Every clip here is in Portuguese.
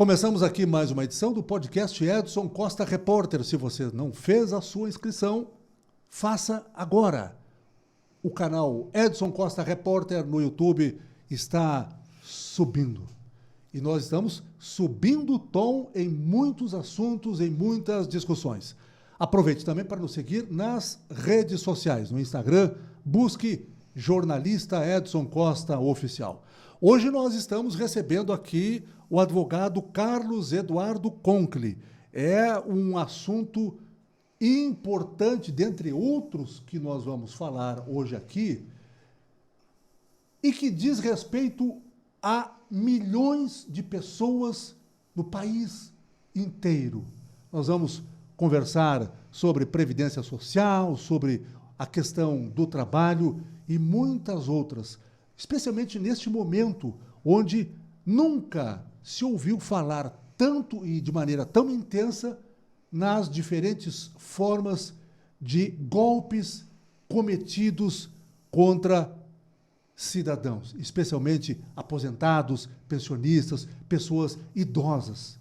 Começamos aqui mais uma edição do podcast Edson Costa Repórter. Se você não fez a sua inscrição, faça agora. O canal Edson Costa Repórter no YouTube está subindo. E nós estamos subindo o tom em muitos assuntos, em muitas discussões. Aproveite também para nos seguir nas redes sociais. No Instagram, busque Jornalista Edson Costa Oficial. Hoje nós estamos recebendo aqui o advogado Carlos Eduardo Conkle. É um assunto importante, dentre outros que nós vamos falar hoje aqui, e que diz respeito a milhões de pessoas no país inteiro. Nós vamos conversar sobre previdência social, sobre a questão do trabalho e muitas outras, especialmente neste momento onde nunca se ouviu falar tanto e de maneira tão intensa nas diferentes formas de golpes cometidos contra cidadãos, especialmente aposentados, pensionistas, pessoas idosas.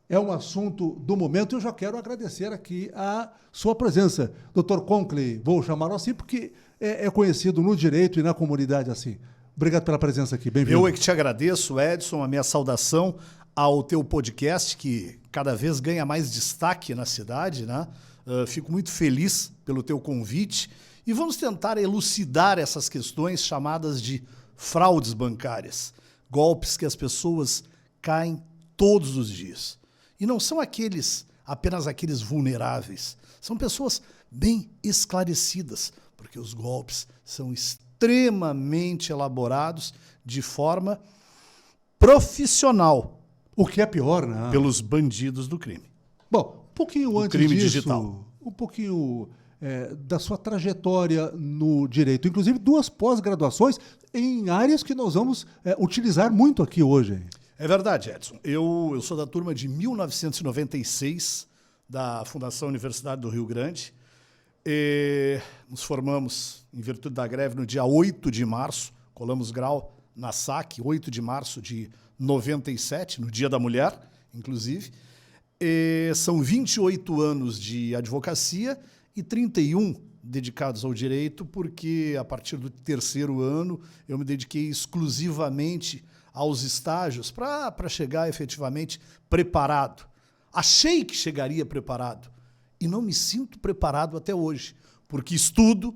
É um assunto do momento e eu já quero agradecer aqui a sua presença. Dr. Conkle, vou chamá-lo assim porque é conhecido no direito e na comunidade assim. Obrigado pela presença aqui, bem-vindo. Eu é que te agradeço, Edson, a minha saudação ao teu podcast, que cada vez ganha mais destaque na cidade, né? Fico muito feliz pelo teu convite e vamos tentar elucidar essas questões chamadas de fraudes bancárias, golpes que as pessoas caem todos os dias. E não são apenas aqueles vulneráveis, são pessoas bem esclarecidas, porque os golpes são extremamente elaborados de forma profissional. O que é pior, né? Pelos bandidos do crime. Bom, um pouquinho do antes crime disso, digital. Um pouquinho da sua trajetória no direito, inclusive 2 pós-graduações em áreas que nós vamos utilizar muito aqui hoje. É verdade, Edson. Eu sou da turma de 1996, da Fundação Universidade do Rio Grande. Nos formamos, em virtude da greve, no dia 8 de março, colamos grau na SAC, 8 de março de 97, no Dia da Mulher, inclusive. São 28 anos de advocacia e 31 dedicados ao direito, porque a partir do 3º ano eu me dediquei exclusivamente aos estágios para chegar efetivamente preparado. Achei que chegaria preparado e não me sinto preparado até hoje, porque estudo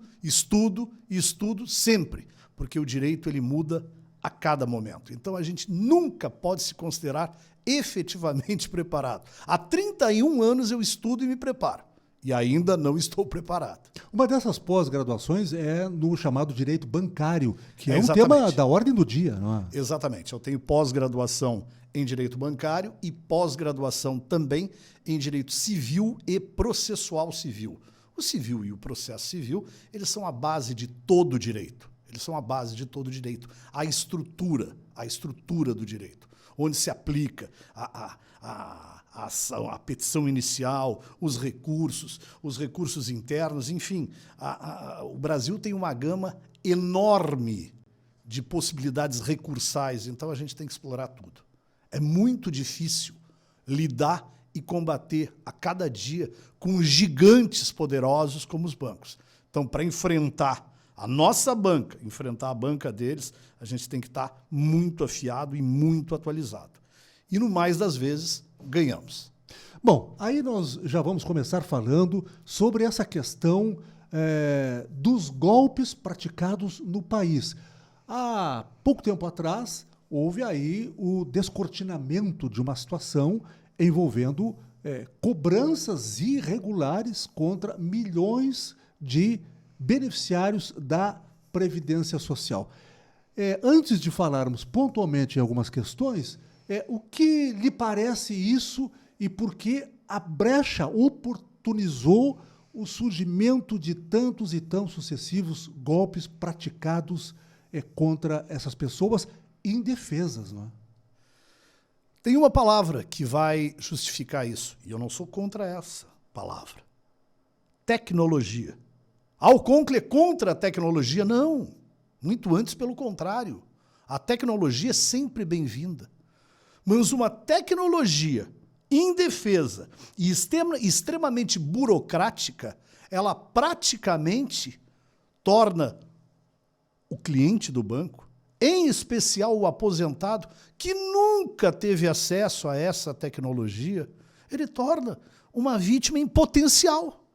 sempre, porque o direito ele muda a cada momento. Então a gente nunca pode se considerar efetivamente preparado. Há 31 anos eu estudo e me preparo. E ainda não estou preparado. Uma dessas pós-graduações é no chamado direito bancário, que é um Exatamente. tema da ordem do dia, não é? Exatamente. Eu tenho pós-graduação em direito bancário e pós-graduação também em direito civil e processual civil. O civil e o processo civil, eles são a base de todo o direito. Eles são a base de todo o direito. A estrutura do direito, onde se aplica a ação, a petição inicial, os recursos internos, enfim. O Brasil tem uma gama enorme de possibilidades recursais, então a gente tem que explorar tudo. É muito difícil lidar e combater a cada dia com gigantes poderosos como os bancos. Então, para enfrentar a nossa banca, enfrentar a banca deles, a gente tem que estar muito afiado e muito atualizado. E, no mais das vezes, ganhamos. Bom, aí nós já vamos começar falando sobre essa questão dos golpes praticados no país. Há pouco tempo atrás, houve aí o descortinamento de uma situação envolvendo cobranças irregulares contra milhões de beneficiários da Previdência Social. Antes de falarmos pontualmente em algumas questões, o que lhe parece isso e por que a brecha oportunizou o surgimento de tantos e tão sucessivos golpes praticados contra essas pessoas indefesas, não é? Tem uma palavra que vai justificar isso, e eu não sou contra essa palavra. Tecnologia. O Conkle é contra a tecnologia? Não. Muito antes, pelo contrário. A tecnologia é sempre bem-vinda. Mas uma tecnologia indefesa e extremamente burocrática, ela praticamente torna o cliente do banco, em especial o aposentado, que nunca teve acesso a essa tecnologia, ele torna uma vítima em potencial.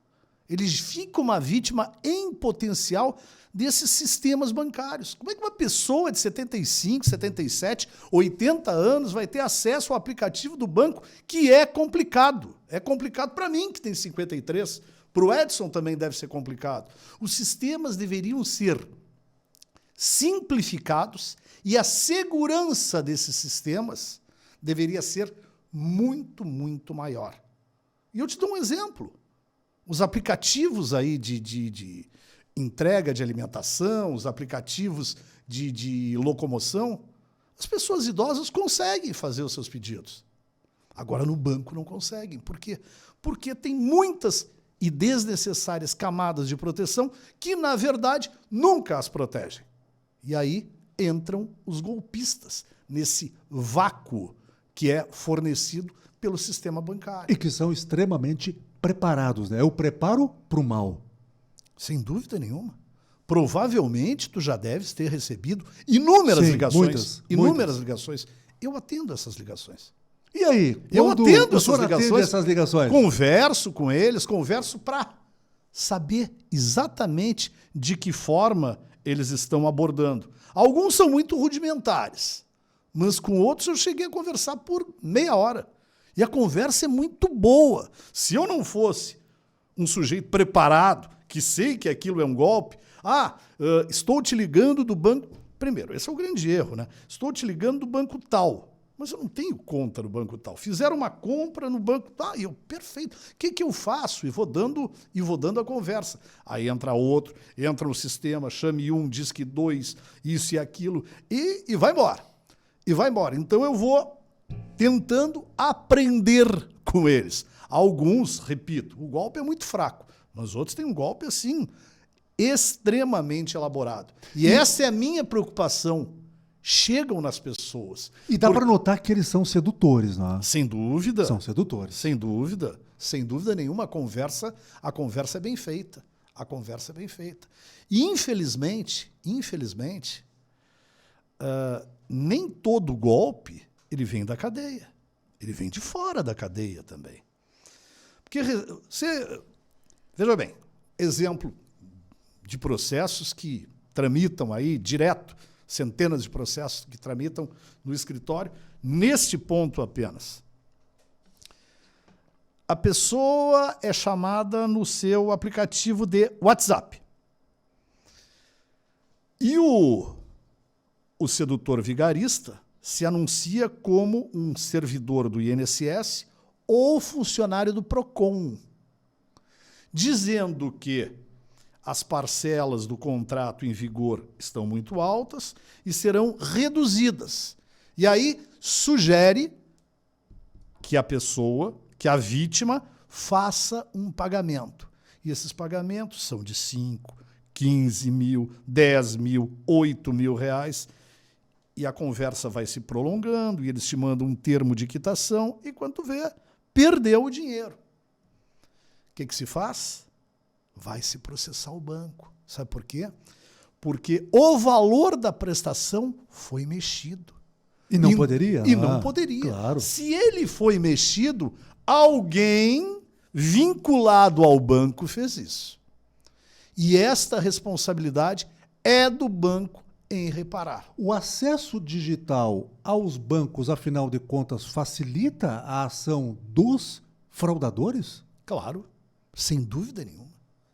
Ele fica uma vítima em potencial desses sistemas bancários. Como é que uma pessoa de 75, 77, 80 anos vai ter acesso ao aplicativo do banco, que é complicado? É complicado para mim, que tem 53. Para o Edson também deve ser complicado. Os sistemas deveriam ser simplificados e a segurança desses sistemas deveria ser muito, muito maior. E eu te dou um exemplo. Os aplicativos aí de entrega de alimentação, os aplicativos de locomoção, as pessoas idosas conseguem fazer os seus pedidos. Agora, no banco não conseguem. Por quê? Porque tem muitas e desnecessárias camadas de proteção que, na verdade, nunca as protegem. E aí entram os golpistas nesse vácuo que é fornecido pelo sistema bancário. E que são extremamente preparados, né? É o preparo para o mal. Sem dúvida nenhuma. Provavelmente tu já deves ter recebido inúmeras ligações. Inúmeras ligações. Eu atendo essas ligações. E aí? Eu atendo essas ligações? Converso com eles, converso para saber exatamente de que forma eles estão abordando. Alguns são muito rudimentares, mas com outros eu cheguei a conversar por meia hora. E a conversa é muito boa. Se eu não fosse um sujeito preparado, que sei que aquilo é um golpe, estou te ligando do banco... Primeiro, esse é o grande erro, né? Estou te ligando do banco tal, mas eu não tenho conta no banco tal. Fizeram uma compra no banco tal, e eu, perfeito. O que eu faço? E vou dando a conversa. Aí entra outro, entra no sistema, chame um, diz que dois, isso e aquilo, e vai embora. E vai embora. Então eu vou tentando aprender com eles. Alguns, repito, o golpe é muito fraco, mas outros têm um golpe assim, extremamente elaborado. E essa é a minha preocupação. Chegam nas pessoas. E dá para notar que eles são sedutores, não é? Sem dúvida. São sedutores. Sem dúvida. Sem dúvida nenhuma, a conversa é bem feita. A conversa é bem feita. E, infelizmente, nem todo golpe ele vem da cadeia. Ele vem de fora da cadeia também. Porque, veja bem, exemplo de processos que tramitam aí direto, centenas de processos que tramitam no escritório, neste ponto apenas. A pessoa é chamada no seu aplicativo de WhatsApp. E o sedutor vigarista se anuncia como um servidor do INSS ou funcionário do PROCON, dizendo que as parcelas do contrato em vigor estão muito altas e serão reduzidas. E aí sugere que a vítima, faça um pagamento. E esses pagamentos são de 5, 15 mil, 10 mil, 8 mil reais. E a conversa vai se prolongando e eles te mandam um termo de quitação e quando tu vê, perdeu o dinheiro. O que se faz? Vai se processar o banco. Sabe por quê? Porque o valor da prestação foi mexido. E não poderia? E não poderia. Claro. Se ele foi mexido, alguém vinculado ao banco fez isso. E esta responsabilidade é do banco em reparar. O acesso digital aos bancos, afinal de contas, facilita a ação dos fraudadores? Claro, sem dúvida nenhuma.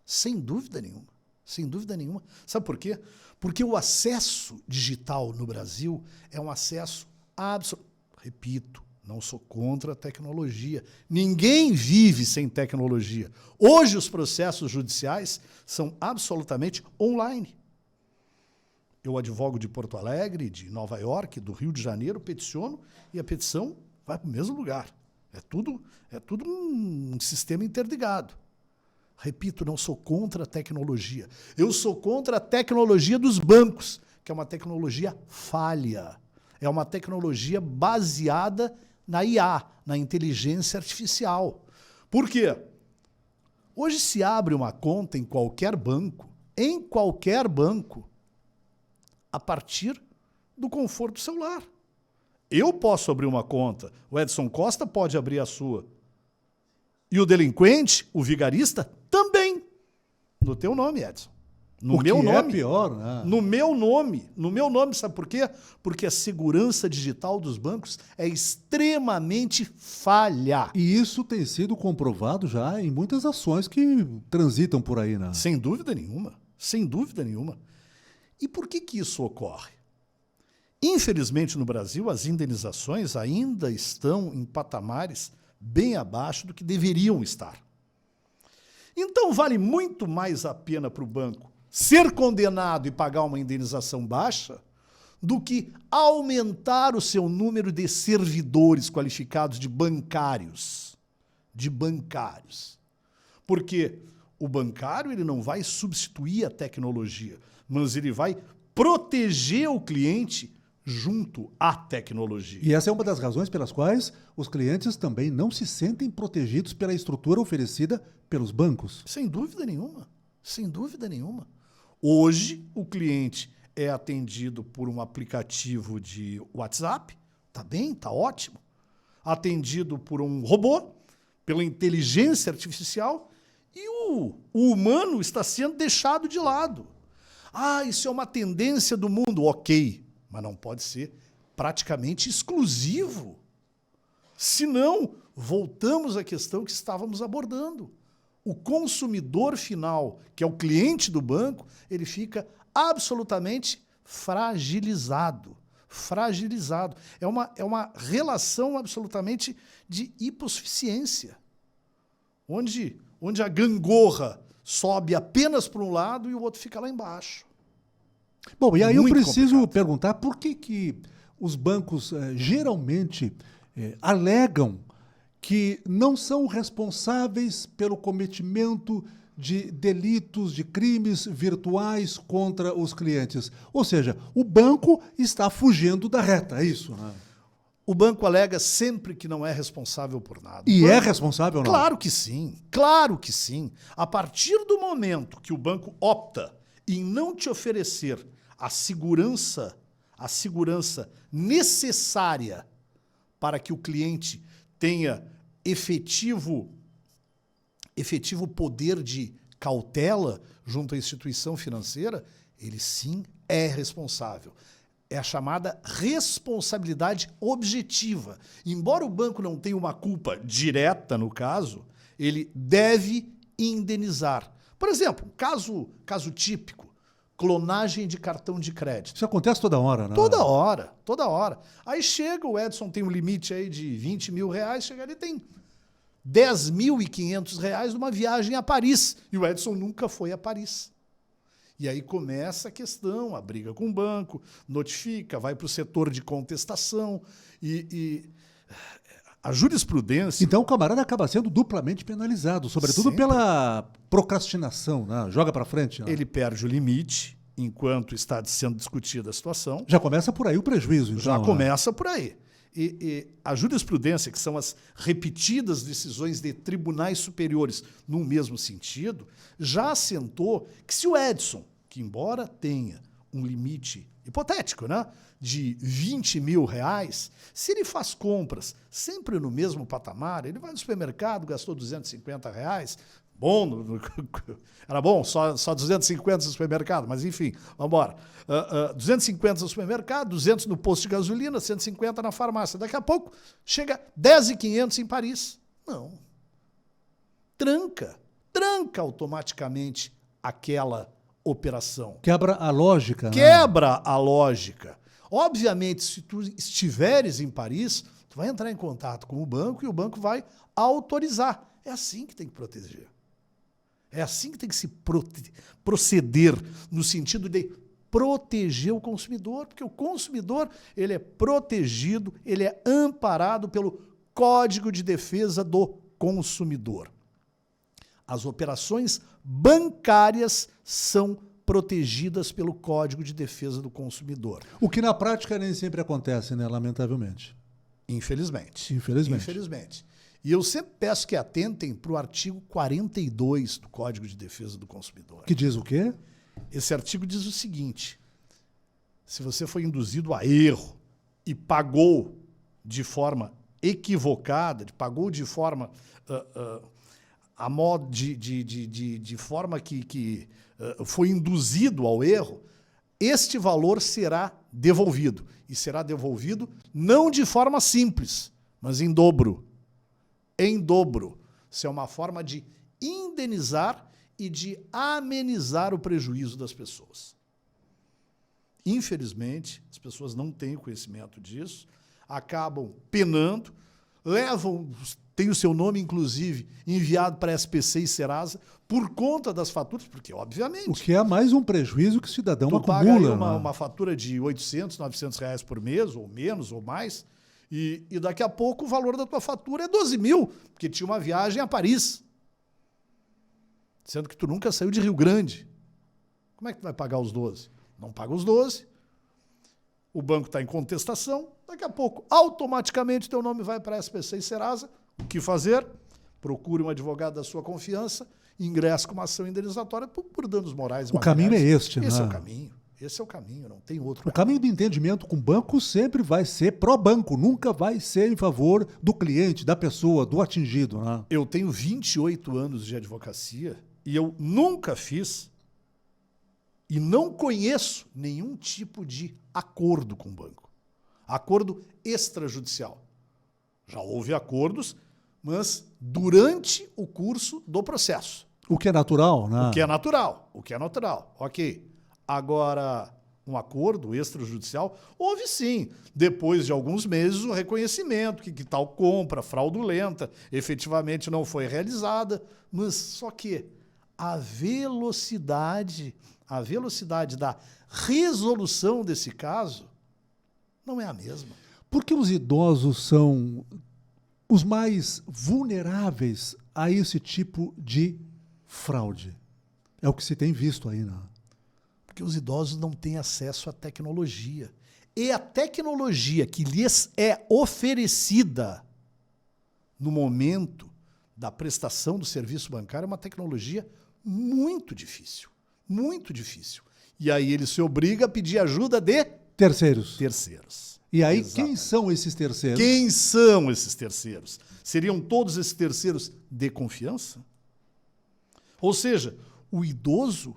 Sem dúvida nenhuma. Sem dúvida nenhuma. Sabe por quê? Porque o acesso digital no Brasil é um acesso absoluto. Repito, não sou contra a tecnologia. Ninguém vive sem tecnologia. Hoje os processos judiciais são absolutamente online. Eu advogo de Porto Alegre, de Nova York, do Rio de Janeiro, peticiono e a petição vai para o mesmo lugar. É tudo um sistema interligado. Repito, não sou contra a tecnologia. Eu sou contra a tecnologia dos bancos, que é uma tecnologia falha. é uma tecnologia baseada na IA, na inteligência artificial. Por quê? Hoje se abre uma conta em qualquer banco, a partir do conforto do celular. Eu posso abrir uma conta, o Edson Costa pode abrir a sua. E o delinquente, o vigarista, também. No teu nome, Edson. No meu nome. É pior, né? No meu nome, sabe por quê? Porque a segurança digital dos bancos é extremamente falha. E isso tem sido comprovado já em muitas ações que transitam por aí, né? Sem dúvida nenhuma. Sem dúvida nenhuma. E por que isso ocorre? Infelizmente, no Brasil, as indenizações ainda estão em patamares bem abaixo do que deveriam estar. Então, vale muito mais a pena para o banco ser condenado e pagar uma indenização baixa do que aumentar o seu número de servidores qualificados de bancários. Porque o bancário ele não vai substituir a tecnologia, mas ele vai proteger o cliente junto à tecnologia. E essa é uma das razões pelas quais os clientes também não se sentem protegidos pela estrutura oferecida pelos bancos. Sem dúvida nenhuma. Sem dúvida nenhuma. Hoje, o cliente é atendido por um aplicativo de WhatsApp, tá bem, tá ótimo. Atendido por um robô, pela inteligência artificial, e o humano está sendo deixado de lado. Ah, isso é uma tendência do mundo, ok, mas não pode ser praticamente exclusivo. Senão, voltamos à questão que estávamos abordando. O consumidor final, que é o cliente do banco, ele fica absolutamente fragilizado. É uma relação absolutamente de hipossuficiência, onde a gangorra sobe apenas para um lado e o outro fica lá embaixo. Bom, e aí eu preciso complicado. perguntar por que os bancos geralmente alegam que não são responsáveis pelo cometimento de delitos, de crimes virtuais contra os clientes. Ou seja, o banco está fugindo da reta, é isso, né? O banco alega sempre que não é responsável por nada. E é responsável ou não? Claro que sim, claro que sim. A partir do momento que o banco opta em não te oferecer a segurança necessária para que o cliente tenha efetivo poder de cautela junto à instituição financeira, ele sim é responsável. É a chamada responsabilidade objetiva. Embora o banco não tenha uma culpa direta no caso, ele deve indenizar. Por exemplo, caso típico, clonagem de cartão de crédito. Isso acontece toda hora, né? Toda hora. Aí chega, o Edson tem um limite aí de 20 mil reais, chega ali tem 10.500 reais numa viagem a Paris. E o Edson nunca foi a Paris. E aí começa a questão, a briga com o banco, notifica, vai para o setor de contestação e a jurisprudência... Então o camarada acaba sendo duplamente penalizado, sobretudo Sempre. pela procrastinação, né? Joga para frente. Né? Ele perde o limite enquanto está sendo discutida a situação. Já começa por aí o prejuízo. Então, Já né? começa por aí. E a jurisprudência, que são as repetidas decisões de tribunais superiores no mesmo sentido, já assentou que se o Edson, que embora tenha um limite hipotético, né, de 20 mil reais, se ele faz compras sempre no mesmo patamar, ele vai no supermercado, gastou 250 reais, bom, era bom, só 250 no supermercado, mas enfim, vamos embora. 250 no supermercado, 200 no posto de gasolina, 150 na farmácia. Daqui a pouco chega 10.500 em Paris. Não. Tranca automaticamente aquela operação. Quebra a lógica. Quebra a lógica. Obviamente, se tu estiveres em Paris, tu vai entrar em contato com o banco e o banco vai autorizar. É assim que tem que proteger. É assim que tem que se proceder, no sentido de proteger o consumidor, porque o consumidor ele é protegido, ele é amparado pelo Código de Defesa do Consumidor. As operações bancárias são protegidas pelo Código de Defesa do Consumidor. O que na prática nem sempre acontece, né? Lamentavelmente. Infelizmente. Infelizmente. E eu sempre peço que atentem para o artigo 42 do Código de Defesa do Consumidor. Que diz o quê? Esse artigo diz o seguinte: se você foi induzido a erro e pagou de forma equivocada, pagou de forma a modo de forma que foi induzido ao erro, este valor será devolvido. E será devolvido não de forma simples, mas em dobro. Em dobro. Isso é uma forma de indenizar e de amenizar o prejuízo das pessoas. Infelizmente, as pessoas não têm conhecimento disso, acabam penando, tem o seu nome, inclusive, enviado para a SPC e Serasa por conta das faturas, porque, obviamente... O que é mais um prejuízo que o cidadão tu acumula. Paga uma fatura de 800, 900 reais por mês, ou menos, ou mais, e daqui a pouco o valor da tua fatura é 12 mil, porque tinha uma viagem a Paris. Sendo que tu nunca saiu de Rio Grande. Como é que tu vai pagar os 12? Não paga os 12. O banco está em contestação. Daqui a pouco, automaticamente, teu nome vai para a SPC e Serasa. O que fazer? Procure um advogado da sua confiança, ingresse com uma ação indenizatória por danos morais. O caminho é este, né? Esse é o caminho. Esse é o caminho, não tem outro. O caminho do entendimento com o banco sempre vai ser pró-banco, nunca vai ser em favor do cliente, da pessoa, do atingido, né? Eu tenho 28 anos de advocacia e eu nunca fiz e não conheço nenhum tipo de acordo com o banco. Acordo extrajudicial. Já houve acordos, mas durante o curso do processo. O que é natural, né? O que é natural. Ok. Agora, um acordo extrajudicial, houve sim, depois de alguns meses, o reconhecimento que tal compra fraudulenta efetivamente não foi realizada, mas só que a velocidade da resolução desse caso não é a mesma. Porque os idosos são os mais vulneráveis a esse tipo de fraude. É o que se tem visto aí, né? Porque os idosos não têm acesso à tecnologia. E a tecnologia que lhes é oferecida no momento da prestação do serviço bancário é uma tecnologia muito difícil. Muito difícil. E aí ele se obriga a pedir ajuda de terceiros. E aí, Exatamente. Quem são esses terceiros? Quem são esses terceiros? Seriam todos esses terceiros de confiança? Ou seja, o idoso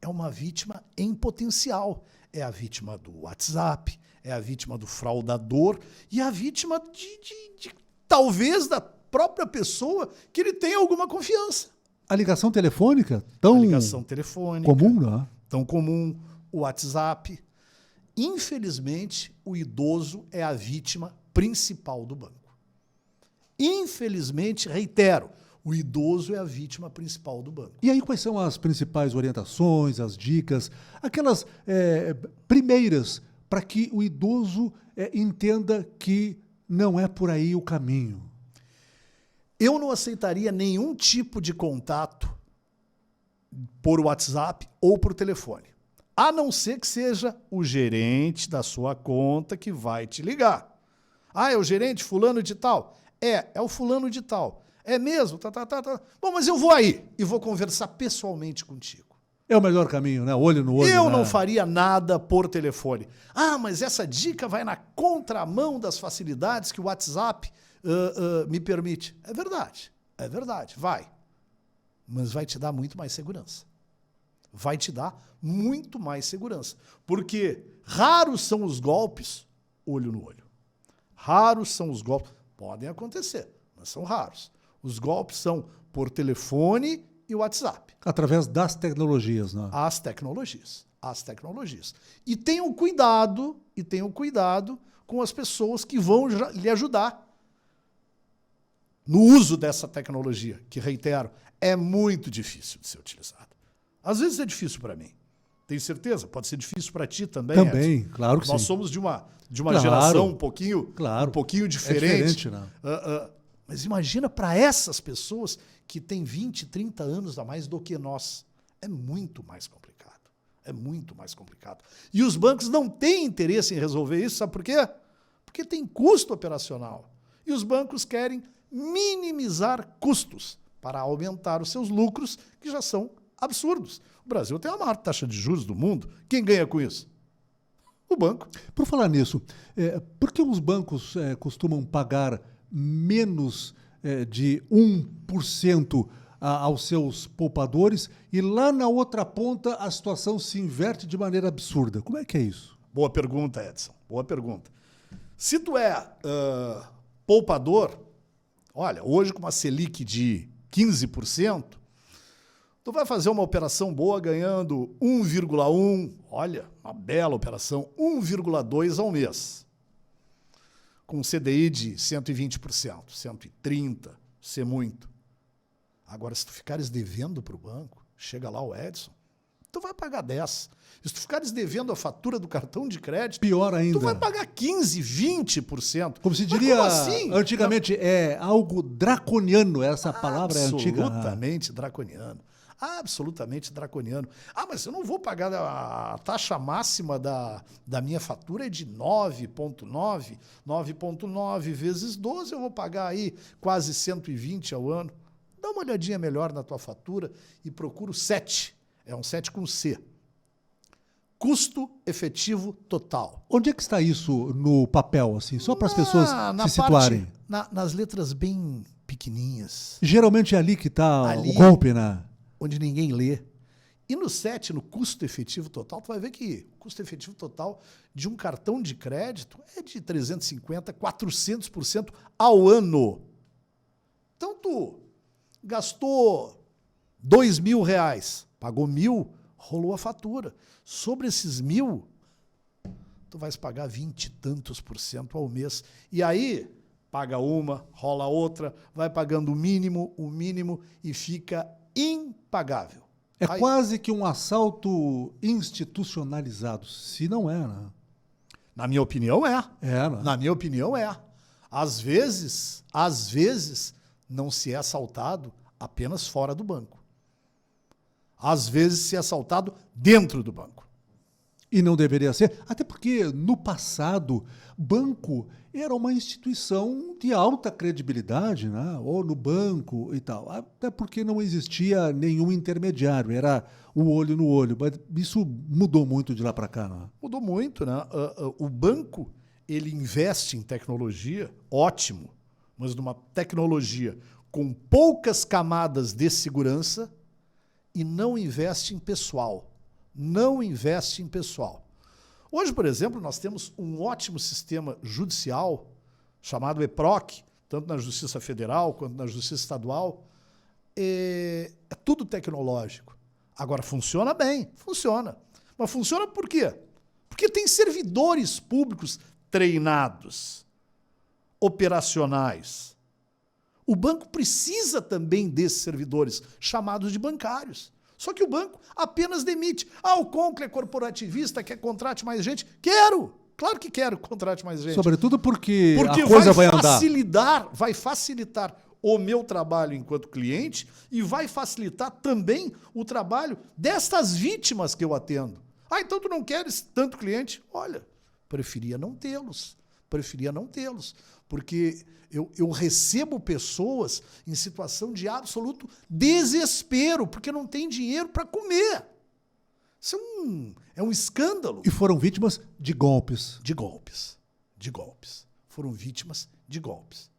é uma vítima em potencial. É a vítima do WhatsApp, é a vítima do fraudador e a vítima de talvez da própria pessoa que ele tenha alguma confiança. A ligação telefônica? Tão comum, né? Tão comum. O WhatsApp. Infelizmente, o idoso é a vítima principal do banco. Infelizmente, reitero, o idoso é a vítima principal do banco. E aí, quais são as principais orientações, as dicas, aquelas primeiras para que o idoso entenda que não é por aí o caminho? Eu não aceitaria nenhum tipo de contato por WhatsApp ou por telefone, a não ser que seja o gerente da sua conta que vai te ligar. Ah, é o gerente fulano de tal? É o fulano de tal. É mesmo? Tá. Bom, mas eu vou aí e vou conversar pessoalmente contigo. É o melhor caminho, né? Olho no olho. Eu não faria nada por telefone. Ah, mas essa dica vai na contramão das facilidades que o WhatsApp me permite. É verdade, vai. Mas vai te dar muito mais segurança. Vai te dar muito mais segurança. Porque raros são os golpes olho no olho. Raros são os golpes. Podem acontecer, mas são raros. Os golpes são por telefone e WhatsApp. Através das tecnologias, né? As tecnologias. E tenham cuidado com as pessoas que vão lhe ajudar no uso dessa tecnologia, que, reitero, é muito difícil de ser utilizada. Às vezes é difícil para mim. Tenho certeza? Pode ser difícil para ti também. Também, Edson. claro que Nós sim. somos de uma geração um pouquinho diferente. Né? Mas imagina para essas pessoas que têm 20, 30 anos a mais do que nós. É muito mais complicado. É muito mais complicado. E os bancos não têm interesse em resolver isso, sabe por quê? Porque tem custo operacional. E os bancos querem minimizar custos para aumentar os seus lucros, que já são absurdos. O Brasil tem a maior taxa de juros do mundo. Quem ganha com isso? O banco. Por falar nisso, por que os bancos costumam pagar menos de 1% aos seus poupadores e lá na outra ponta a situação se inverte de maneira absurda? Como é que é isso? Boa pergunta, Edson. Boa pergunta. Se tu é poupador, olha, hoje com uma Selic de 15%, tu vai fazer uma operação boa ganhando 1,1, olha, uma bela operação, 1,2 ao mês. Com CDI de 120%, 130%, se é muito. Agora, se tu ficares devendo para o banco, chega lá o Edson, tu vai pagar 10. Se tu ficares devendo a fatura do cartão de crédito, pior ainda, tu vai pagar 15, 20%. Como se diria como assim? antigamente, é algo draconiano, essa palavra é antiga. Absolutamente draconiano. Absolutamente draconiano. Mas eu não vou pagar a taxa máxima da minha fatura é de 9,9. 9,9 vezes 12, eu vou pagar aí quase 120 ao ano. Dá uma olhadinha melhor na tua fatura e procura o 7. É um 7 com C. Custo efetivo total. Onde é que está isso no papel, assim? Só para as pessoas se situarem. Nas letras bem pequenininhas. Geralmente é ali que está o golpe, né? Onde ninguém lê. E no 7, no custo efetivo total, tu vai ver que o custo efetivo total de um cartão de crédito é de 350%, 400% ao ano. Então, tu gastou R$2.000, pagou 1.000, rolou a fatura. Sobre esses 1.000, tu vais pagar 20 e tantos % ao mês. E aí, paga uma, rola outra, vai pagando o mínimo e fica impagável. É quase que um assalto institucionalizado, se não é, né? Na minha opinião, é. É, né? Na minha opinião, é. Às vezes, não se é assaltado apenas fora do banco. Às vezes se é assaltado dentro do banco. E não deveria ser, até porque no passado, banco era uma instituição de alta credibilidade, né? Ou no banco e tal. Até porque não existia nenhum intermediário, era o olho no olho. Mas isso mudou muito de lá para cá, né? Mudou muito, né? O banco, ele investe em tecnologia, ótimo, mas numa tecnologia com poucas camadas de segurança e não investe em pessoal. Não investe em pessoal. Hoje, por exemplo, nós temos um ótimo sistema judicial chamado EPROC, tanto na Justiça Federal quanto na Justiça Estadual. É tudo tecnológico. Agora, funciona bem, funciona. Mas funciona por quê? Porque tem servidores públicos treinados, operacionais. O banco precisa também desses servidores, chamados de bancários. Só que o banco apenas demite. O Concle é corporativista, quer contrate mais gente? Quero! Claro que quero que contrate mais gente. Sobretudo porque a coisa vai andar. Vai facilitar o meu trabalho enquanto cliente e vai facilitar também o trabalho destas vítimas que eu atendo. Então tu não queres tanto cliente? Olha, preferia não tê-los. Porque eu recebo pessoas em situação de absoluto desespero, porque não tem dinheiro para comer. Isso é um escândalo. E foram vítimas de golpes. De golpes. Foram vítimas de golpes.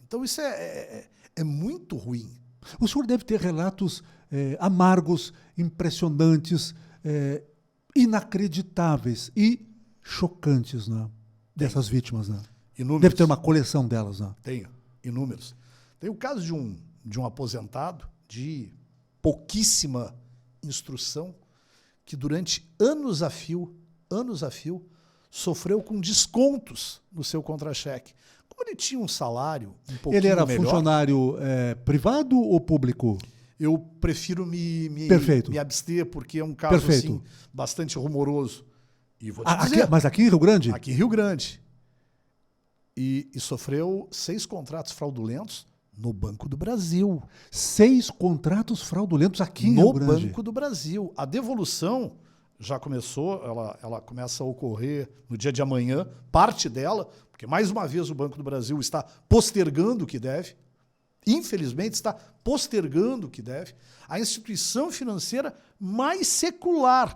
Então isso é muito ruim. O senhor deve ter relatos amargos, impressionantes, inacreditáveis e chocantes, né? Dessas vítimas, né? Inúmeros. Deve ter uma coleção delas, né? Tenho, inúmeros. Tem o caso de um aposentado de pouquíssima instrução que durante anos a fio, sofreu com descontos no seu contra-cheque. Como ele tinha um salário um pouquinho melhor... Ele era melhor, funcionário privado ou público? Eu prefiro me abster, porque é um caso assim, bastante rumoroso. E vou te dizer, mas aqui em Rio Grande? Aqui em Rio Grande. E sofreu 6 contratos fraudulentos No Banco do Brasil. 6 contratos fraudulentos aqui em Rio No Grande. Banco do Brasil. A devolução já começou, ela começa a ocorrer no dia de amanhã, parte dela, porque mais uma vez o Banco do Brasil está postergando o que deve, infelizmente está postergando o que deve. A instituição financeira mais secular,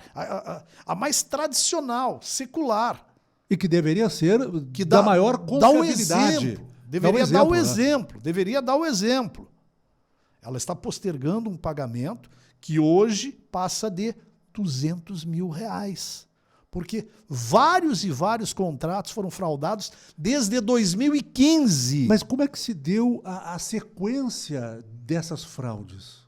a mais tradicional, secular. E que deveria ser Que da maior confiabilidade. Deveria dar o exemplo. Deveria dar o exemplo. Ela está postergando um pagamento que hoje passa de R$200 mil. Porque vários e vários contratos foram fraudados desde 2015. Mas como é que se deu a sequência dessas fraudes?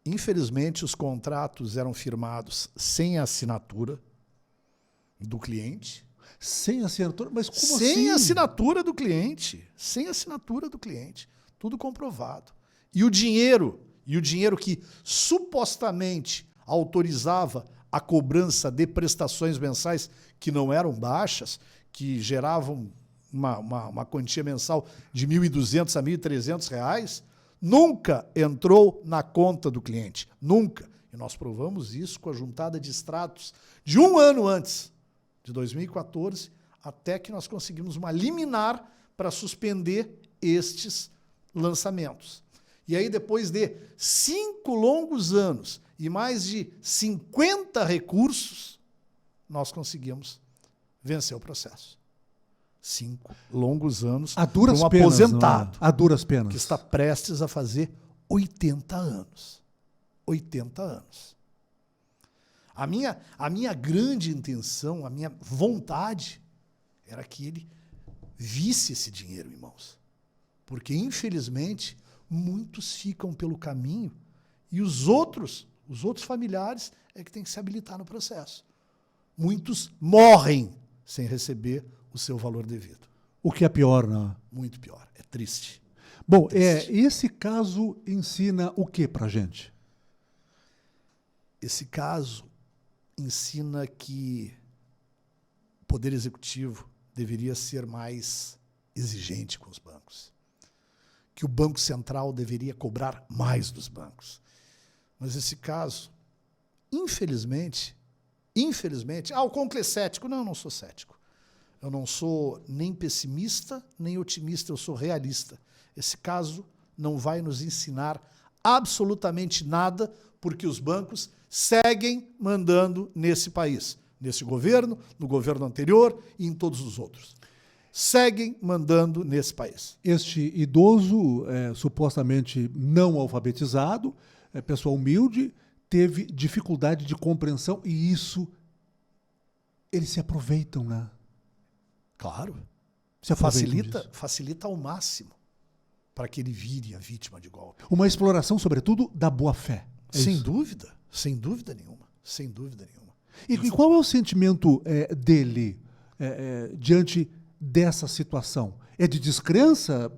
Infelizmente, os contratos eram firmados sem a assinatura do cliente. Sem assinatura? Mas como assim? Sem assinatura do cliente. Sem assinatura do cliente. Tudo comprovado. E o dinheiro que supostamente autorizava a cobrança de prestações mensais que não eram baixas, que geravam uma quantia mensal de R$1.200 a R$1.300, nunca entrou na conta do cliente. Nunca. E nós provamos isso com a juntada de extratos de um ano antes, de 2014, até que nós conseguimos uma liminar para suspender estes lançamentos. E aí, depois de 5 longos anos e mais de 50 recursos, nós conseguimos vencer o processo. 5 longos anos a duras para um penas, aposentado a duras penas. que está prestes a fazer 80 anos. 80 anos. A minha grande intenção, a minha vontade era que ele visse esse dinheiro em mãos. Porque, infelizmente, muitos ficam pelo caminho e os outros familiares é que têm que se habilitar no processo. Muitos morrem sem receber o seu valor devido. O que é pior, né? Muito pior. É triste. Bom, Triste. esse caso ensina o que pra gente? Esse caso ensina que o Poder Executivo deveria ser mais exigente com os bancos. Que o Banco Central deveria cobrar mais dos bancos. Mas esse caso, infelizmente, o Concle é cético. Não, eu não sou cético. Eu não sou nem pessimista, nem otimista, eu sou realista. Esse caso não vai nos ensinar absolutamente nada, porque os bancos seguem mandando nesse país, nesse governo, no governo anterior e em todos os outros. Seguem mandando nesse país. Este idoso, supostamente não alfabetizado, pessoa humilde, teve dificuldade de compreensão e isso, eles se aproveitam, né? Claro. Se aproveitam disso. Facilita ao máximo para que ele vire a vítima de golpe. Uma exploração, sobretudo, da boa-fé. Sem dúvida nenhuma. Sem dúvida nenhuma. E qual é o sentimento dele diante dessa situação? É de descrença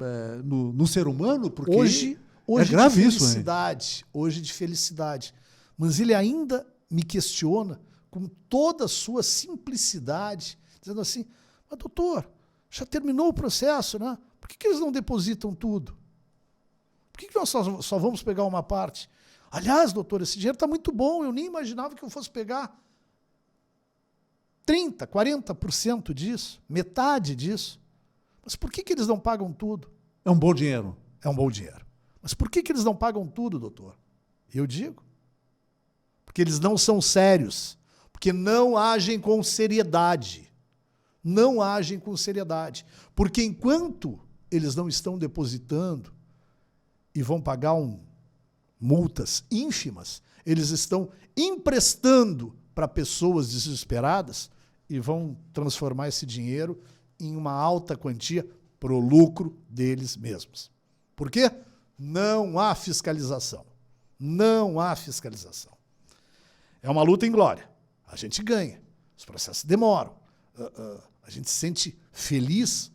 no ser humano? Porque hoje é grave de isso, felicidade, hein? Hoje de felicidade. Mas ele ainda me questiona com toda a sua simplicidade, dizendo assim, mas doutor, já terminou o processo, né? Por que eles não depositam tudo? Por que nós só vamos pegar uma parte? Aliás, doutor, esse dinheiro está muito bom, eu nem imaginava que eu fosse pegar 30%, 40% disso, metade disso. Mas por que eles não pagam tudo? É um bom dinheiro. É um bom dinheiro. Mas por que eles não pagam tudo, doutor? Eu digo. Porque eles não são sérios. Porque não agem com seriedade. Não agem com seriedade. Porque enquanto eles não estão depositando e vão pagar multas ínfimas, eles estão emprestando para pessoas desesperadas e vão transformar esse dinheiro em uma alta quantia para o lucro deles mesmos. Por quê? Não há fiscalização. Não há fiscalização. É uma luta inglória. A gente ganha. Os processos demoram. A gente se sente feliz.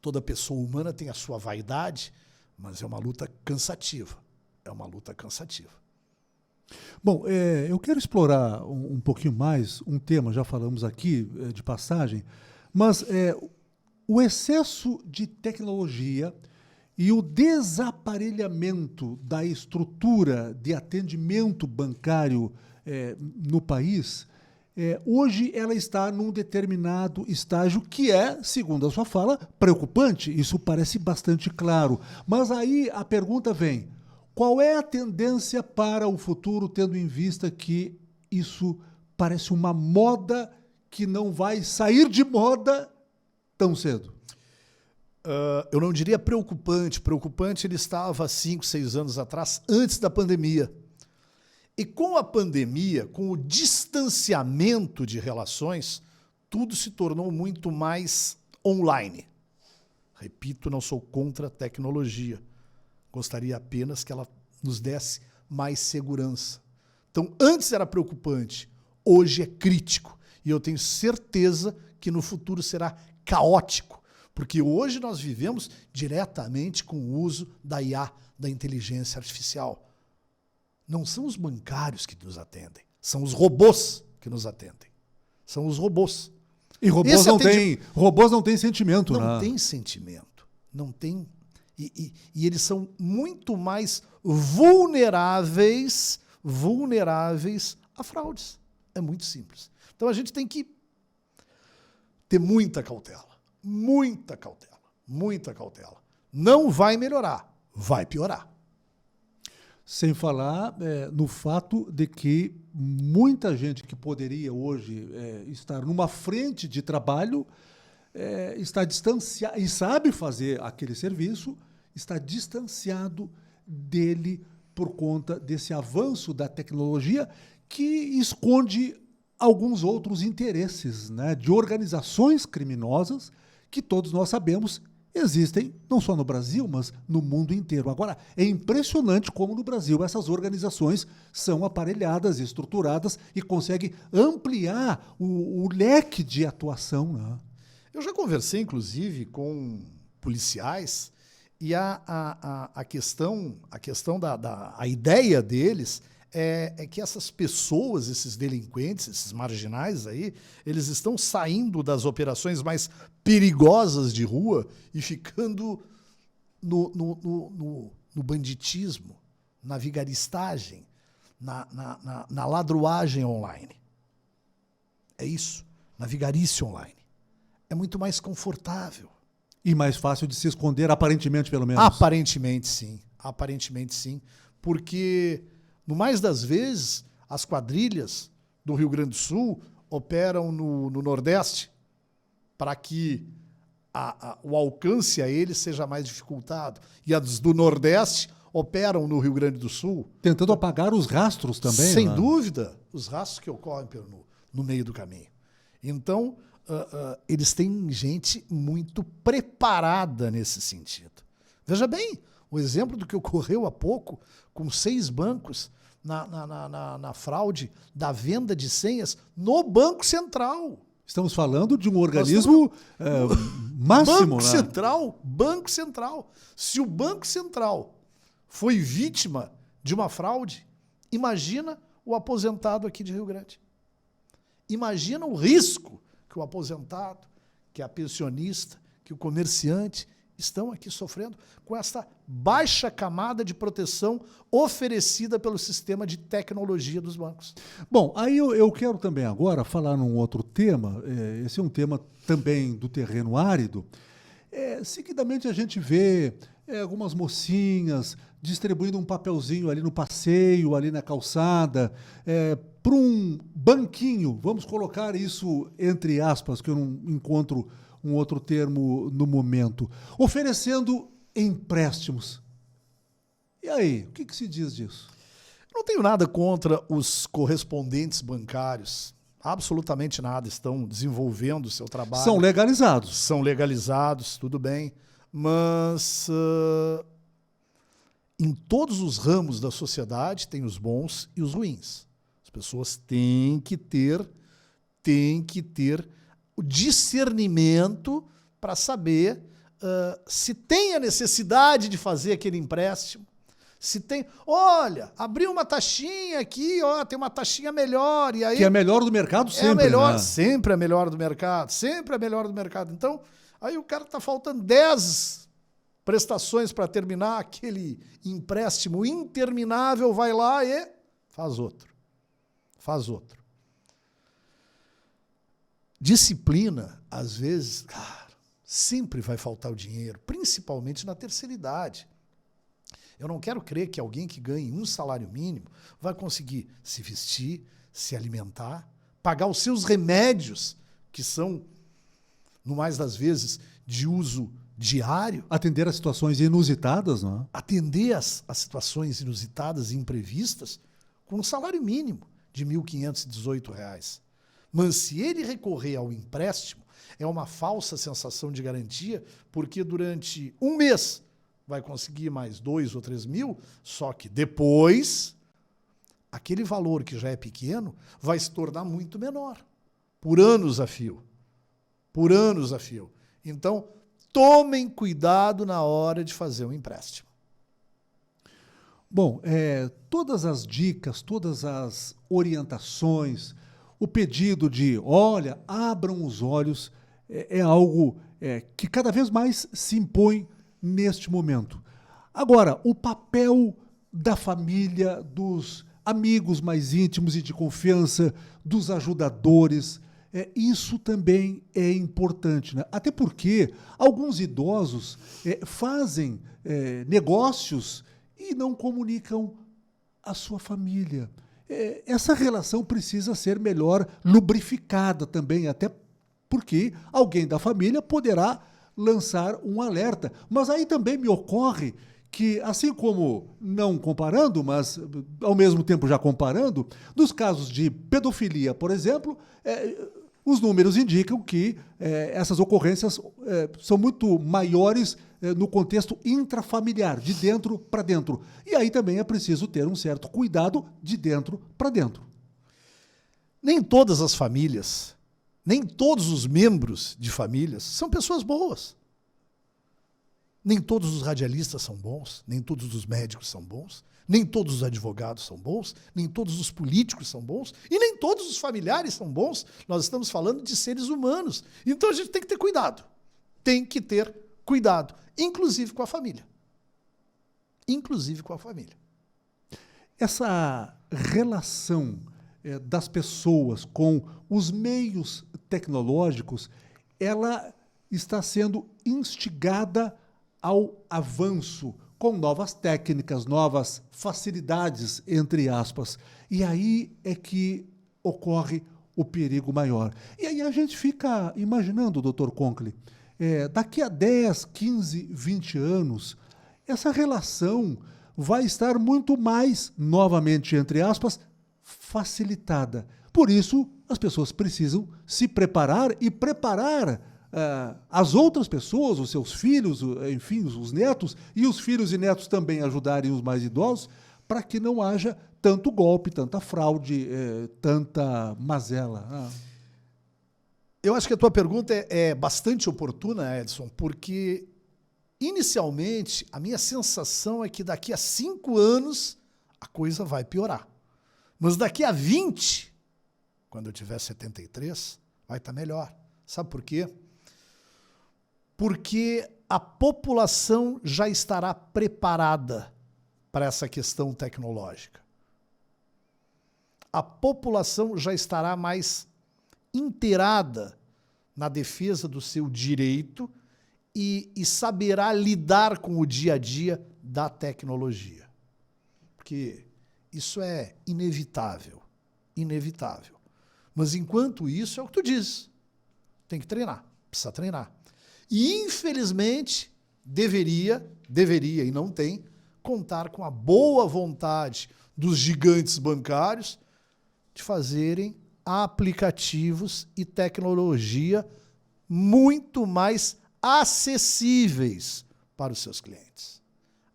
Toda pessoa humana tem a sua vaidade, mas é uma luta cansativa. É uma luta cansativa. Bom, eu quero explorar um pouquinho mais um tema, já falamos aqui de passagem, mas o excesso de tecnologia e o desaparelhamento da estrutura de atendimento bancário no país, hoje ela está num determinado estágio que é, segundo a sua fala, preocupante. Isso parece bastante claro. Mas aí a pergunta vem: qual é a tendência para o futuro, tendo em vista que isso parece uma moda que não vai sair de moda tão cedo? Eu não diria preocupante. Preocupante ele estava 5, 6 anos atrás, antes da pandemia. E com a pandemia, com o distanciamento de relações, tudo se tornou muito mais online. Repito, não sou contra a tecnologia. Gostaria apenas que ela nos desse mais segurança. Então, antes era preocupante, hoje é crítico. E eu tenho certeza que no futuro será caótico, porque hoje nós vivemos diretamente com o uso da IA, da inteligência artificial. Não são os bancários que nos atendem, são os robôs que nos atendem. São os robôs. E robôs não têm sentimento, né? Não tem sentimento. Não tem. E eles são muito mais vulneráveis a fraudes. É muito simples. Então a gente tem que ter muita cautela. Muita cautela. Muita cautela. Não vai melhorar, vai piorar. Sem falar no fato de que muita gente que poderia hoje estar numa frente de trabalho está distanciado e sabe fazer aquele serviço, está distanciado dele por conta desse avanço da tecnologia que esconde alguns outros interesses, né, de organizações criminosas que todos nós sabemos existem não só no Brasil, mas no mundo inteiro. Agora, é impressionante como no Brasil essas organizações são aparelhadas, estruturadas e conseguem ampliar o leque de atuação, né? Eu já conversei, inclusive, com policiais e a questão a ideia deles é que essas pessoas, esses delinquentes, esses marginais aí, eles estão saindo das operações mais perigosas de rua e ficando no banditismo, na vigaristagem, na ladruagem online. É isso, na vigarice online. É muito mais confortável. E mais fácil de se esconder, aparentemente, pelo menos. Aparentemente, sim. Aparentemente, sim. Porque, no mais das vezes, as quadrilhas do Rio Grande do Sul operam no Nordeste para que o alcance a eles seja mais dificultado. E as do Nordeste operam no Rio Grande do Sul. Tentando apagar os rastros também. Sem né? dúvida, os rastros que ocorrem no meio do caminho. Então, eles têm gente muito preparada nesse sentido. Veja bem, o exemplo do que ocorreu há pouco com 6 bancos na fraude da venda de senhas no Banco Central. Estamos falando de um organismo máximo. Banco Central. Se o Banco Central foi vítima de uma fraude, imagina o aposentado aqui de Rio Grande. Imagina o risco que o aposentado, que a pensionista, que o comerciante estão aqui sofrendo com essa baixa camada de proteção oferecida pelo sistema de tecnologia dos bancos. Bom, aí eu quero também agora falar num outro tema, esse é um tema também do terreno árido. Seguidamente a gente vê algumas mocinhas distribuindo um papelzinho ali no passeio, ali na calçada, para um banquinho, vamos colocar isso entre aspas, que eu não encontro um outro termo no momento, oferecendo empréstimos. E aí, o que se diz disso? Não tenho nada contra os correspondentes bancários, absolutamente nada, estão desenvolvendo o seu trabalho. São legalizados. São legalizados, tudo bem, mas em todos os ramos da sociedade tem os bons e os ruins. As pessoas têm que ter o discernimento para saber se tem a necessidade de fazer aquele empréstimo. Se tem, olha, abriu uma taxinha aqui, ó, tem uma taxinha melhor. E aí, que é a melhor do mercado sempre, é a melhor, né? Sempre a melhor do mercado, sempre a melhor do mercado. Então, aí o cara está faltando 10 prestações para terminar aquele empréstimo interminável, vai lá e faz outro. Faz outro. Disciplina, às vezes, cara, sempre vai faltar o dinheiro, principalmente na terceira idade. Eu não quero crer que alguém que ganhe um salário mínimo vai conseguir se vestir, se alimentar, pagar os seus remédios, que são, no mais das vezes, de uso diário. Atender a situações inusitadas, não é? Atender as situações inusitadas e imprevistas com um salário mínimo de R$ 1.518. Mas se ele recorrer ao empréstimo, é uma falsa sensação de garantia, porque durante um mês vai conseguir mais 2 ou 3 mil, só que depois, aquele valor que já é pequeno vai se tornar muito menor, por anos a fio. Por anos a fio. Então, tomem cuidado na hora de fazer um empréstimo. Bom, todas as dicas, todas as orientações, o pedido de, olha, abram os olhos, é algo que cada vez mais se impõe neste momento. Agora, o papel da família, dos amigos mais íntimos e de confiança, dos ajudadores, isso também é importante, né? Até porque alguns idosos fazem negócios e não comunicam à sua família. Essa relação precisa ser melhor lubrificada também, até porque alguém da família poderá lançar um alerta. Mas aí também me ocorre que, assim como não comparando, mas ao mesmo tempo já comparando, dos casos de pedofilia, por exemplo, os números indicam que essas ocorrências são muito maiores no contexto intrafamiliar, de dentro para dentro. E aí também é preciso ter um certo cuidado de dentro para dentro. Nem todas as famílias, nem todos os membros de famílias são pessoas boas. Nem todos os radialistas são bons, nem todos os médicos são bons, nem todos os advogados são bons, nem todos os políticos são bons e nem todos os familiares são bons. Nós estamos falando de seres humanos. Então a gente tem que ter cuidado. Tem que ter cuidado, inclusive com a família. Inclusive com a família. Essa relação das pessoas com os meios tecnológicos, ela está sendo instigada ao avanço com novas técnicas, novas facilidades, entre aspas. E aí é que ocorre o perigo maior. E aí a gente fica imaginando, Dr. Conkle, daqui a 10, 15, 20 anos, essa relação vai estar muito mais, novamente, entre aspas, facilitada. Por isso, as pessoas precisam se preparar e preparar as outras pessoas, os seus filhos, enfim, os netos, e os filhos e netos também ajudarem os mais idosos, para que não haja tanto golpe, tanta fraude, tanta mazela. Eu acho que a tua pergunta é bastante oportuna, Edson, porque, inicialmente, a minha sensação é que daqui a 5 anos a coisa vai piorar. Mas daqui a 20, quando eu tiver 73, vai estar melhor. Sabe por quê? Porque a população já estará preparada para essa questão tecnológica. A população já estará mais inteirada na defesa do seu direito e saberá lidar com o dia a dia da tecnologia. Porque isso é inevitável, inevitável. Mas enquanto isso, é o que tu diz, tem que treinar, precisa treinar. E, infelizmente, deveria e não tem, contar com a boa vontade dos gigantes bancários de fazerem aplicativos e tecnologia muito mais acessíveis para os seus clientes.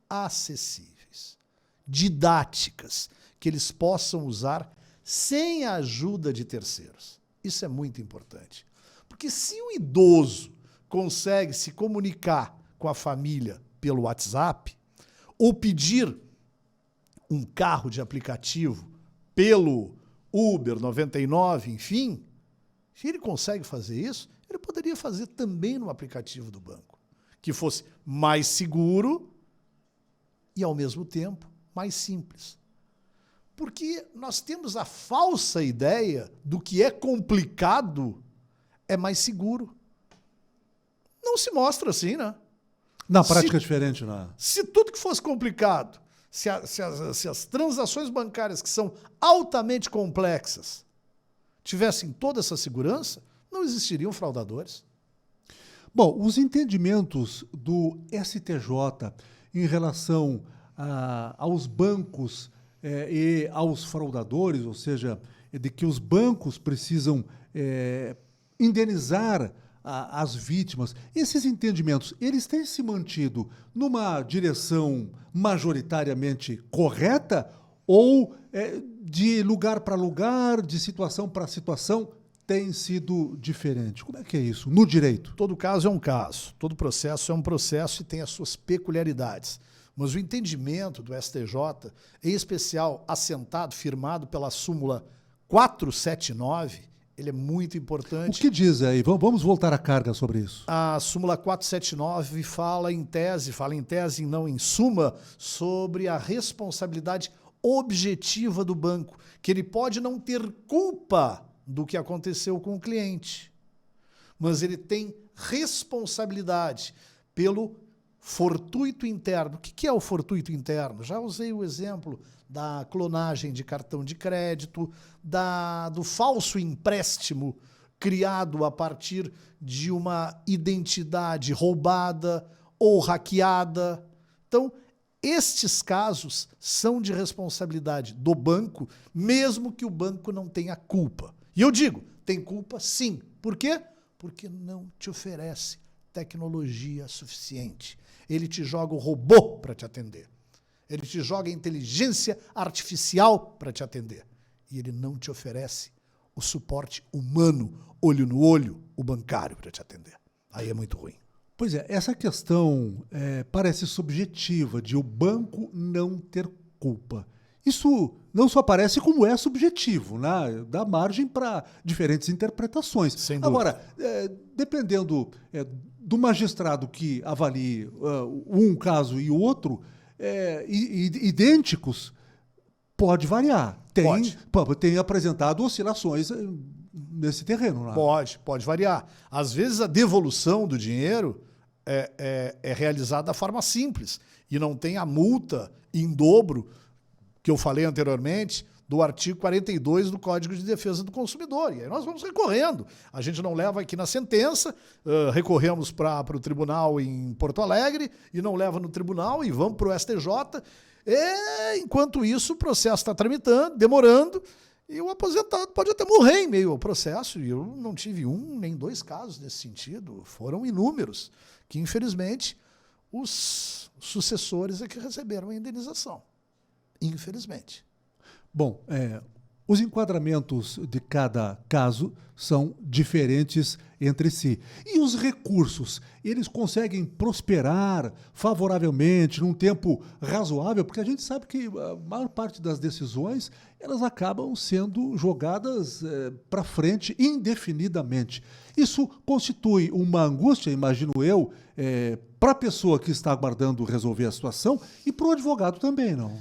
Acessíveis. Didáticas, que eles possam usar sem a ajuda de terceiros. Isso é muito importante. Porque se o idoso consegue se comunicar com a família pelo WhatsApp ou pedir um carro de aplicativo pelo Uber 99, enfim, se ele consegue fazer isso, ele poderia fazer também no aplicativo do banco. que fosse mais seguro e, ao mesmo tempo, mais simples. Porque nós temos a falsa ideia do que é complicado é mais seguro. Não se mostra assim, né? Na prática é diferente, né? Se tudo que fosse complicado, se as transações bancárias que são altamente complexas tivessem toda essa segurança, não existiriam fraudadores. Bom, os entendimentos do STJ em relação aos bancos e aos fraudadores, ou seja, de que os bancos precisam indenizar as vítimas, esses entendimentos, eles têm se mantido numa direção majoritariamente correta ou de lugar para lugar, de situação para situação, tem sido diferente? Como é que é isso no direito? Todo caso é um caso, todo processo é um processo e tem as suas peculiaridades. Mas o entendimento do STJ, em especial assentado, firmado pela súmula 479, ele é muito importante. O que diz aí? Vamos voltar à carga sobre isso. A súmula 479 fala em tese e não em suma, sobre a responsabilidade objetiva do banco, que ele pode não ter culpa do que aconteceu com o cliente, mas ele tem responsabilidade pelo fortuito interno. O que é o fortuito interno? Já usei o exemplo da clonagem de cartão de crédito, do falso empréstimo criado a partir de uma identidade roubada ou hackeada. Então, estes casos são de responsabilidade do banco, mesmo que o banco não tenha culpa. E eu digo, tem culpa sim. Por quê? Porque não te oferece tecnologia suficiente. Ele te joga o robô para te atender. Ele te joga a inteligência artificial para te atender. E ele não te oferece o suporte humano, olho no olho, o bancário para te atender. Aí é muito ruim. Pois é, essa questão parece subjetiva, de o banco não ter culpa. Isso não só parece como é subjetivo, né? Dá margem para diferentes interpretações. Sem dúvida. Agora, dependendo do magistrado que avalie um caso e o outro, idênticos, pode variar. Tem apresentado oscilações nesse terreno. Né? Pode variar. Às vezes a devolução do dinheiro é realizada da forma simples e não tem a multa em dobro que eu falei anteriormente, do artigo 42 do Código de Defesa do Consumidor. E aí nós vamos recorrendo. A gente não leva aqui na sentença, recorremos para o tribunal em Porto Alegre e não leva no tribunal e vamos para o STJ. Enquanto isso, o processo está tramitando, demorando, e o aposentado pode até morrer em meio ao processo. E eu não tive um nem dois casos nesse sentido. Foram inúmeros, que infelizmente os sucessores é que receberam a indenização. Infelizmente. Bom, os enquadramentos de cada caso são diferentes entre si. E os recursos, eles conseguem prosperar favoravelmente num tempo razoável? Porque a gente sabe que a maior parte das decisões, elas acabam sendo jogadas para frente indefinidamente. Isso constitui uma angústia, imagino eu, para a pessoa que está aguardando resolver a situação e para o advogado também, não?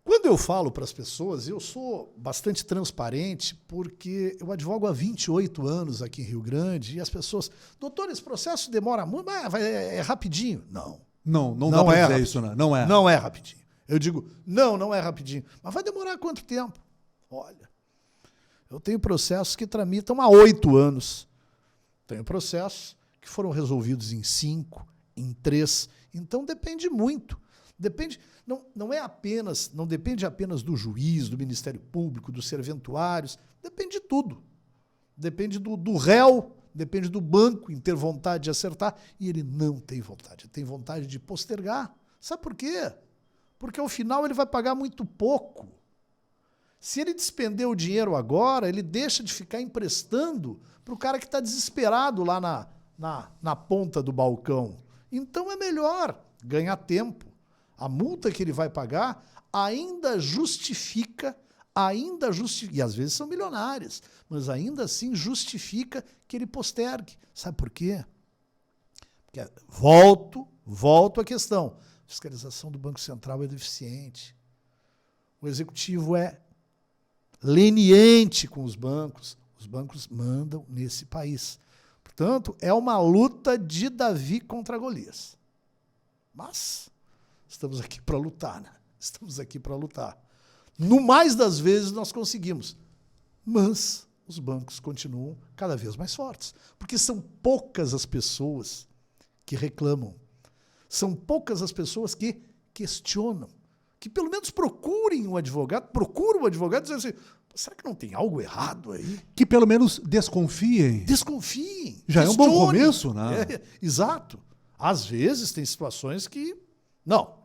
Quando eu falo para as pessoas, eu sou bastante transparente, porque eu advogo há 28 anos aqui em Rio Grande, e as pessoas, doutor, esse processo demora muito, mas é rapidinho. Não dá para dizer isso, né? Não é. Não é rapidinho. Eu digo, não é rapidinho. Mas vai demorar quanto tempo? Olha, eu tenho processos que tramitam há 8 anos. Tenho processos que foram resolvidos em 5, em 3. Então depende muito. Não depende apenas do juiz, do Ministério Público, dos serventuários, depende de tudo. Depende do réu, depende do banco em ter vontade de acertar, e ele não tem vontade, ele tem vontade de postergar. Sabe por quê? Porque ao final ele vai pagar muito pouco. Se ele despender o dinheiro agora, ele deixa de ficar emprestando para o cara que está desesperado lá na ponta do balcão. Então é melhor ganhar tempo. A multa que ele vai pagar ainda justifica, e às vezes são milionárias, mas ainda assim justifica que ele postergue. Sabe por quê? Volto à questão. A fiscalização do Banco Central é deficiente. O executivo é leniente com os bancos. Os bancos mandam nesse país. Portanto, é uma luta de Davi contra Golias. Mas estamos aqui para lutar, né? Estamos aqui para lutar. No mais das vezes nós conseguimos. Mas os bancos continuam cada vez mais fortes. Porque são poucas as pessoas que reclamam. São poucas as pessoas que questionam. Que pelo menos procuram o advogado e dizem assim, será que não tem algo errado aí? Que pelo menos desconfiem. Desconfiem. Já questionem. é um bom começo, né? Exato. Às vezes tem situações que, não,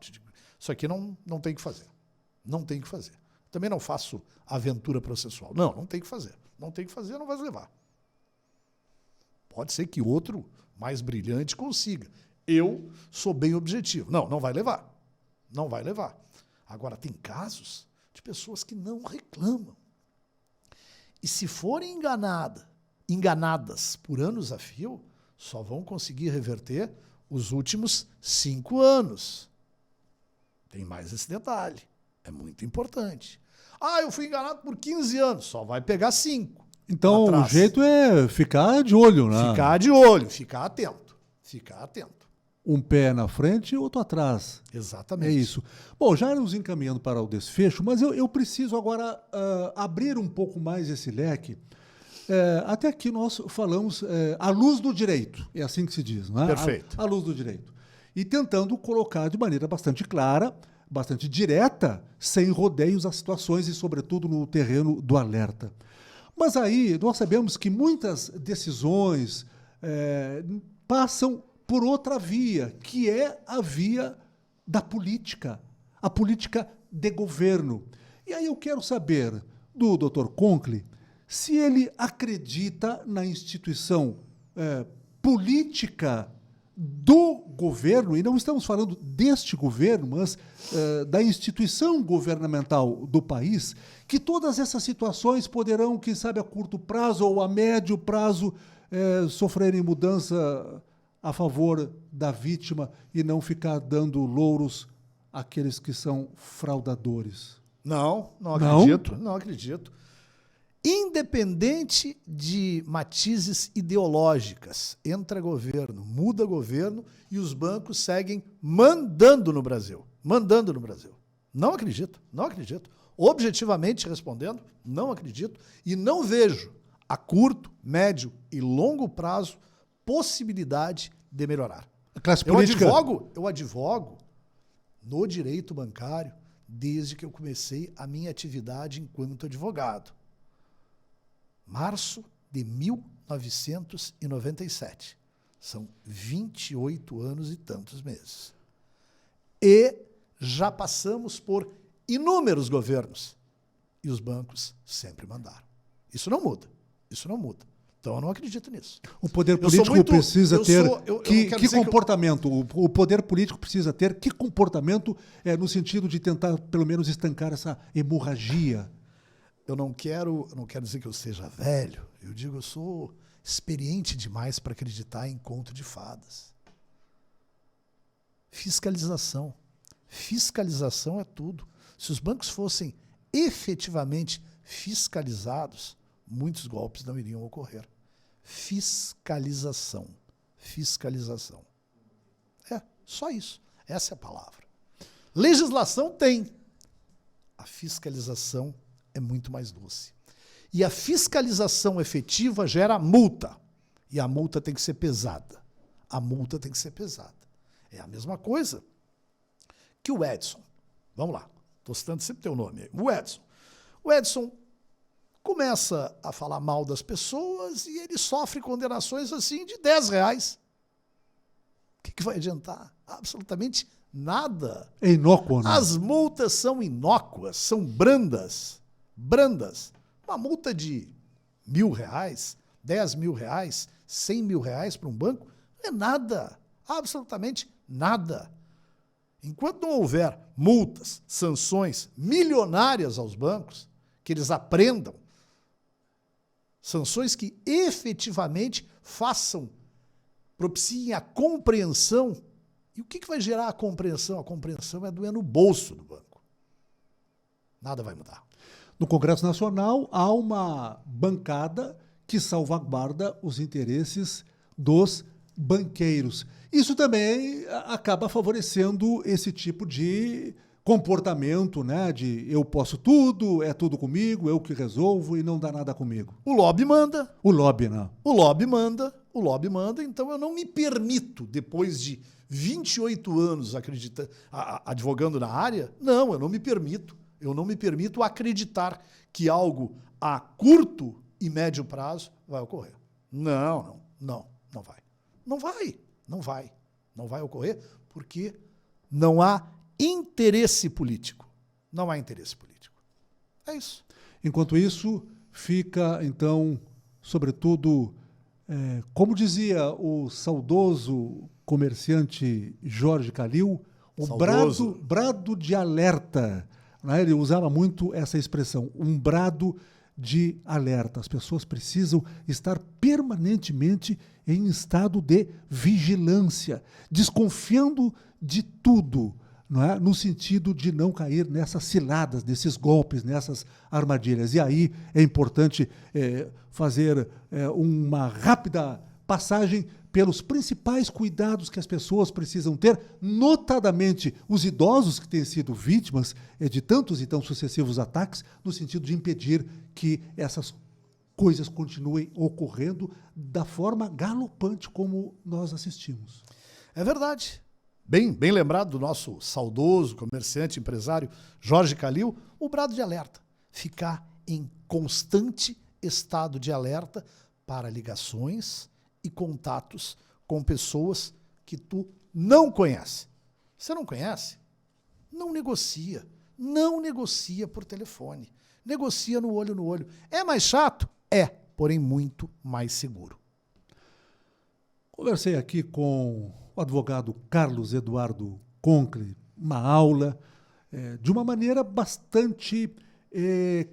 isso aqui não tem que fazer. Não tem que fazer. Também não faço aventura processual. Não tem que fazer. Não tem que fazer, não vai levar. Pode ser que outro mais brilhante consiga. Eu sou bem objetivo. Não vai levar. Não vai levar. Agora, tem casos de pessoas que não reclamam. E se forem enganadas por anos a fio, só vão conseguir reverter os últimos 5 anos. Tem mais esse detalhe. É muito importante. Eu fui enganado por 15 anos. Só vai pegar 5. Então, o jeito é ficar de olho, né? Ficar de olho, ficar atento. Ficar atento. Um pé na frente e outro atrás. Exatamente. É isso. Bom, já nos encaminhando para o desfecho, mas eu preciso agora abrir um pouco mais esse leque. Até aqui nós falamos à luz do direito, é assim que se diz, não é? Perfeito. À luz do direito. E tentando colocar de maneira bastante clara, bastante direta, sem rodeios as situações e, sobretudo, no terreno do alerta. Mas aí nós sabemos que muitas decisões passam por outra via, que é a via da política, a política de governo. E aí eu quero saber do Dr. Conkle se ele acredita na instituição política do governo, e não estamos falando deste governo, mas da instituição governamental do país, que todas essas situações poderão, quem sabe, a curto prazo ou a médio prazo, sofrerem mudança a favor da vítima e não ficar dando louros àqueles que são fraudadores. Não acredito. Não acredito. Independente de matizes ideológicas, entra governo, muda governo e os bancos seguem mandando no Brasil. Mandando no Brasil. Não acredito. Objetivamente respondendo, não acredito e não vejo a curto, médio e longo prazo possibilidade de melhorar. A classe política... Eu advogo no direito bancário desde que eu comecei a minha atividade enquanto advogado. Março de 1997. São 28 anos e tantos meses. E já passamos por inúmeros governos. E os bancos sempre mandaram. Isso não muda. Então eu não acredito nisso. O poder político precisa ter que comportamento? O poder político precisa ter que comportamento no sentido de tentar, pelo menos, estancar essa hemorragia? Eu não quero dizer que eu seja velho. Eu digo, eu sou experiente demais para acreditar em conto de fadas. Fiscalização. Fiscalização é tudo. Se os bancos fossem efetivamente fiscalizados, muitos golpes não iriam ocorrer. Fiscalização. Só isso. Essa é a palavra. Legislação tem. A fiscalização é muito mais doce. E a fiscalização efetiva gera multa. E a multa tem que ser pesada. É a mesma coisa que o Edson. Vamos lá. Estou citando sempre teu nome aí. O Edson começa a falar mal das pessoas e ele sofre condenações assim de R$10. O que vai adiantar? Absolutamente nada. É inócuo, né? As multas são inócuas, são brandas. Uma multa de R$1.000, R$10.000, R$100.000 para um banco é nada. Absolutamente nada. Enquanto não houver multas, sanções milionárias aos bancos, que eles aprendam, sanções que efetivamente façam propiciem a compreensão. E o que vai gerar a compreensão? A compreensão é doer no bolso do banco. Nada vai mudar. No Congresso Nacional, há uma bancada que salvaguarda os interesses dos banqueiros. Isso também acaba favorecendo esse tipo de comportamento, né? De eu posso tudo, é tudo comigo, eu que resolvo e não dá nada comigo. O lobby manda. O lobby, né? O lobby manda, então eu não me permito, depois de 28 anos advogando na área, não, eu não me permito acreditar que algo a curto e médio prazo vai ocorrer. Não vai. Não vai ocorrer porque não há interesse político. Não há interesse político. É isso. Enquanto isso, fica, então, sobretudo, como dizia o saudoso comerciante Jorge Calil, o brado de alerta. Né? Ele usava muito essa expressão, um brado de alerta. As pessoas precisam estar permanentemente em estado de vigilância, desconfiando de tudo, não é? No sentido de não cair nessas ciladas, nesses golpes, nessas armadilhas. E aí é importante fazer uma rápida passagem pelos principais cuidados que as pessoas precisam ter, notadamente os idosos que têm sido vítimas de tantos e tão sucessivos ataques, no sentido de impedir que essas coisas continuem ocorrendo da forma galopante como nós assistimos. É verdade. Bem lembrado do nosso saudoso comerciante, empresário Jorge Calil, o brado de alerta. Ficar em constante estado de alerta para ligações e contatos com pessoas que tu não conhece. Você não conhece? Não negocia. Não negocia por telefone. Negocia no olho. É mais chato? É, porém muito mais seguro. Conversei aqui com o advogado Carlos Eduardo Conkle, uma aula de uma maneira bastante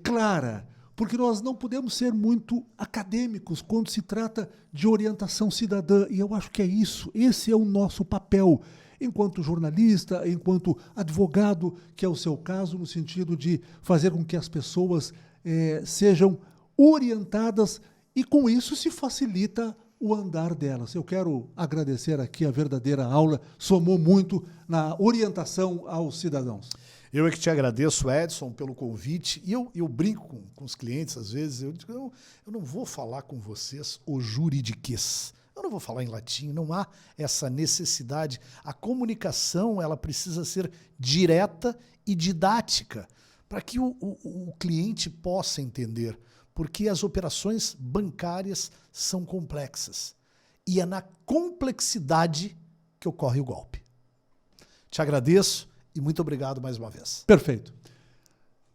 clara, porque nós não podemos ser muito acadêmicos quando se trata de orientação cidadã, e eu acho que é isso, esse é o nosso papel, enquanto jornalista, enquanto advogado, que é o seu caso, no sentido de fazer com que as pessoas sejam orientadas e com isso se facilita o andar delas. Eu quero agradecer aqui a verdadeira aula, somou muito na orientação aos cidadãos. Eu é que te agradeço, Edson, pelo convite. E eu brinco com os clientes, às vezes, eu digo, eu não vou falar com vocês o juridiquês. Eu não vou falar em latim, não há essa necessidade. A comunicação ela precisa ser direta e didática para que o cliente possa entender, porque as operações bancárias são complexas. E é na complexidade que ocorre o golpe. Te agradeço. E muito obrigado mais uma vez. Perfeito.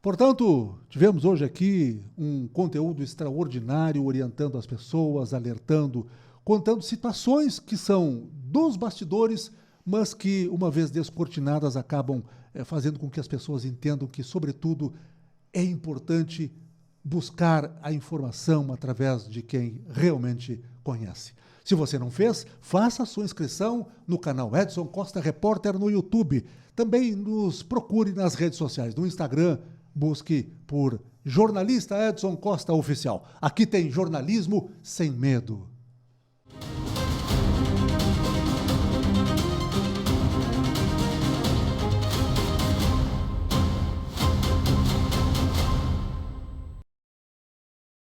Portanto, tivemos hoje aqui um conteúdo extraordinário, orientando as pessoas, alertando, contando situações que são dos bastidores, mas que, uma vez descortinadas, acabam fazendo com que as pessoas entendam que, sobretudo, é importante buscar a informação através de quem realmente conhece. Se você não fez, faça a sua inscrição no canal Edson Costa Repórter no YouTube. Também nos procure nas redes sociais. No Instagram, busque por Jornalista Edson Costa Oficial. Aqui tem jornalismo sem medo.